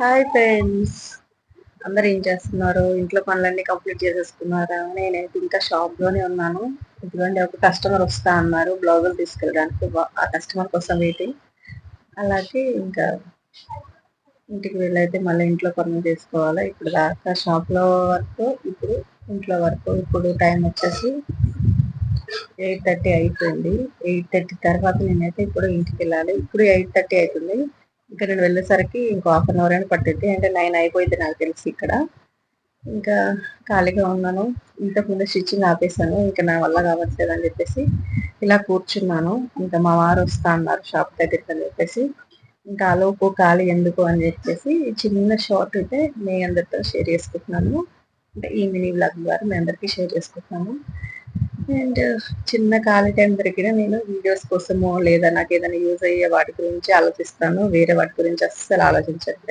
Hi friends, అందరు ఏం చేస్తున్నారు? ఇంట్లో పనులన్నీ కంప్లీట్ చేసేసుకున్నారా? నేనైతే ఇంకా షాప్లోనే ఉన్నాను. ఇదిగోండి, ఒక కస్టమర్ వస్తా అన్నారు బ్లౌజులు తీసుకెళ్ళడానికి. ఆ కస్టమర్ కోసం వెయిటింగ్. అలాగే ఇంకా ఇంటికి వెళ్ళైతే మళ్ళీ ఇంట్లో పనులు చేసుకోవాలి. ఇప్పుడు దాకా షాప్లో వర్క్, ఇప్పుడు ఇంట్లో వర్క్. ఇప్పుడు టైం వచ్చేసి 8:30 అయిపోయింది. 8:30 తర్వాత నేనైతే ఇప్పుడు ఇంటికి వెళ్ళాలి. ఇప్పుడు 8:30 అవుతుంది. ఇంకా నేను వెళ్ళేసరికి ఇంకో హాఫ్ అన్ అవర్ అయినా పట్టిద్ది. అంటే 9 అయిపోయింది నాకు తెలిసి ఇక్కడ. ఇంకా ఖాళీగా ఉన్నాను. ఇంతకుముందు స్టిచ్చింగ్ ఆపేసాను. ఇంకా నా వల్ల కావట్లేదు అని చెప్పేసి ఇలా కూర్చున్నాను. ఇంకా మా వారు వస్తా అన్నారు షాప్ దగ్గరికి అని చెప్పేసి, ఇంకా ఆలోపు ఖాళీ ఎందుకు అని చెప్పేసి చిన్న షార్ట్ అయితే మీ అందరితో షేర్ చేసుకుంటున్నాను. అంటే ఈ మినీ బ్లాగ్ ద్వారా మీ అందరికీ షేర్ చేసుకుంటున్నాను. అండ్ చిన్న ఖాళీ టైం దొరికిన నేను వీడియోస్ కోసమో లేదా నాకు ఏదైనా యూజ్ అయ్యే వాటి గురించి ఆలోచిస్తాను. వేరే వాటి గురించి అస్సలు ఆలోచించట్లేదు.